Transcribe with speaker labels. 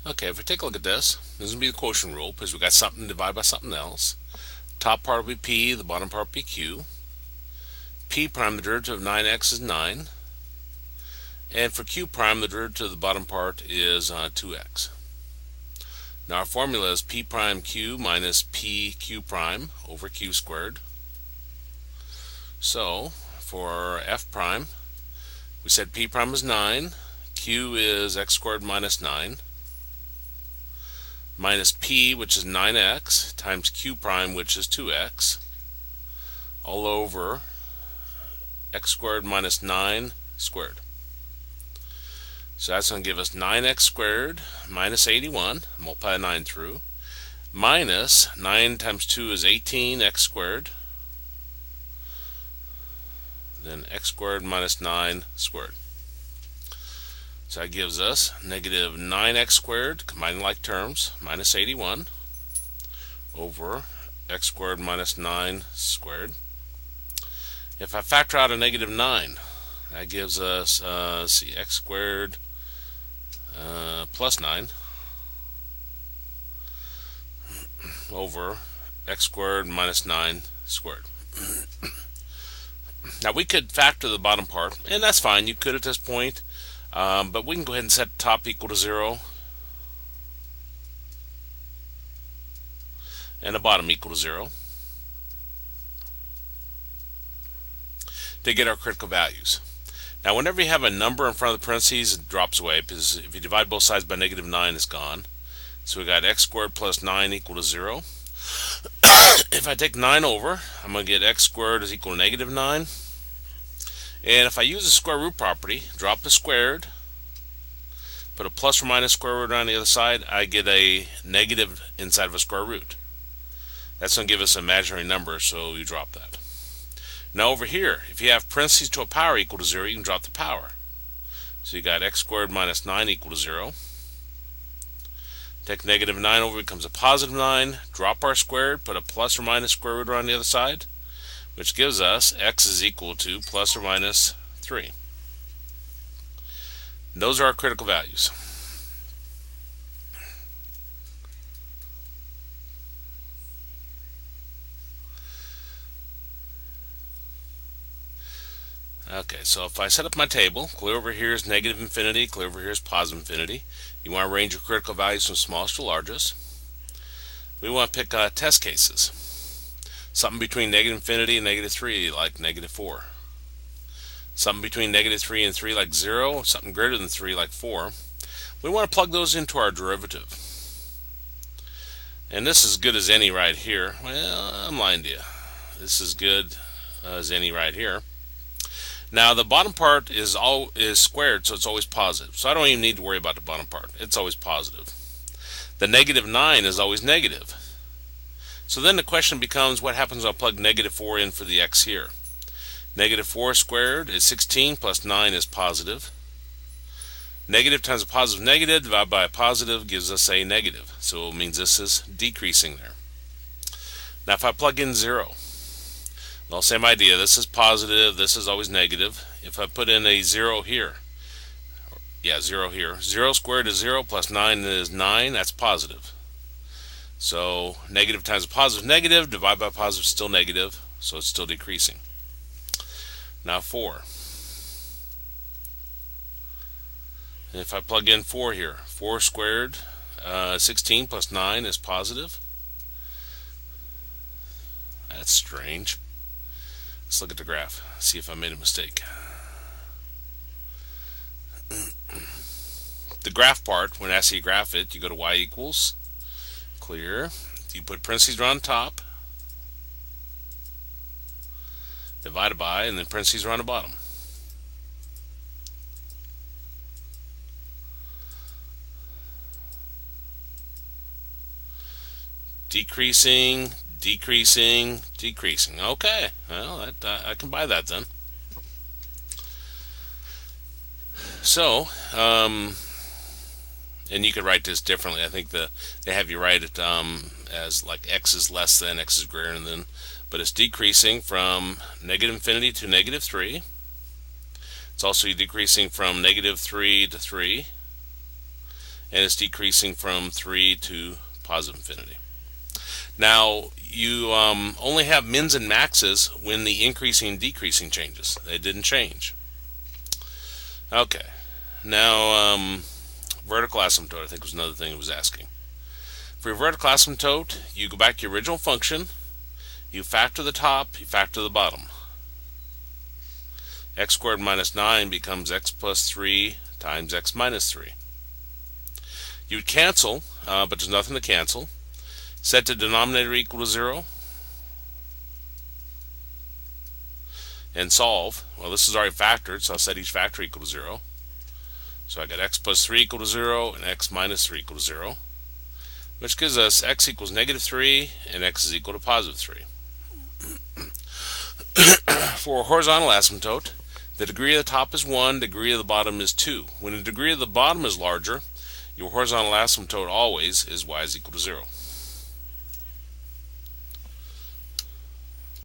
Speaker 1: Okay, if we take a look at this, this is going to be the quotient rule because we got something divided by something else. Top part will be p, the bottom part will be q. P prime, the derivative of 9x is 9. And for q prime, the derivative of the bottom part is 2x. Now our formula is p prime q minus p q prime over q squared. So for f prime, we said p prime is 9, q is x squared minus 9, minus p, which is 9x, times q prime, which is 2x, all over x squared minus 9 squared. So that's going to give us 9x squared minus 81, multiply 9 through, minus 9 times 2 is 18x squared, then x squared minus 9 squared. So that gives us negative 9x squared, combining like terms, minus 81 over x squared minus 9 squared. If I factor out a negative 9, that gives us, x squared plus 9 over x squared minus 9 squared. Now we could factor the bottom part, and that's fine, you could at this point, but we can go ahead and set top equal to 0 and the bottom equal to 0 to get our critical values. Now whenever you have a number in front of the parentheses, it drops away, because if you divide both sides by negative 9, it's gone. So we got x squared plus 9 equal to 0. If I take 9 over, I'm going to get x squared is equal to negative 9. And if I use the square root property, drop the squared, put a plus or minus square root on the other side, I get a negative inside of a square root. That's going to give us an imaginary number, so you drop that. Now over here, if you have parentheses to a power equal to 0, you can drop the power. So you got x squared minus 9 equal to 0. Take negative 9 over, becomes a positive 9. Drop our squared, put a plus or minus square root on the other side, which gives us x is equal to plus or minus 3. Those are our critical values. Okay, so if I set up my table, clear over here is negative infinity, clear over here is positive infinity. You want to range your critical values from smallest to largest. We want to pick test cases. Something between negative infinity and negative 3, like negative 4. Something between negative 3 and 3, like 0. Something greater than 3, like 4. We want to plug those into our derivative. And this is good as any right here. Well, I'm lying to you. This is good as any right here. Now the bottom part is squared, so it's always positive. So I don't even need to worry about the bottom part. It's always positive. The negative 9 is always negative. So then the question becomes, what happens when I plug negative 4 in for the x here? Negative 4 squared is 16 plus 9 is positive. Negative times a positive negative divided by a positive gives us a negative. So it means this is decreasing there. Now if I plug in 0, well, same idea. This is positive. This is always negative. If I put in a 0 here, 0 here. 0 squared is 0 plus 9 is 9. That's positive. So negative times a positive negative, divide by positive, still negative. So it's still decreasing. Now 4. And if I plug in 4 here, 4 squared, 16 plus 9 is positive. That's strange. Let's look at the graph, see if I made a mistake. The graph part, when I ask you to graph it, you go to y equals, clear, you put parentheses around top, divided by, and then parentheses around the bottom. Decreasing, decreasing, decreasing. Okay, well, I can buy that then. So, and you could write this differently. I think they have you write it as like x is less than, x is greater than, but it's decreasing from negative infinity to negative 3. It's also decreasing from negative 3 to 3. and it's decreasing from 3 to positive infinity. Now, you only have mins and maxes when the increasing and decreasing changes. They didn't change. Okay, now vertical asymptote, I think, was another thing it was asking. For your vertical asymptote, you go back to your original function, you factor the top, you factor the bottom. X squared minus 9 becomes x plus 3 times x minus 3. You would cancel, but there's nothing to cancel. Set the denominator equal to 0. And solve. Well, this is already factored, so I'll set each factor equal to 0. So I got x plus 3 equal to 0 and x minus 3 equal to 0, which gives us x equals negative 3 and x is equal to positive 3. For a horizontal asymptote, the degree of the top is 1, degree of the bottom is 2. When the degree of the bottom is larger, your horizontal asymptote always is y is equal to 0.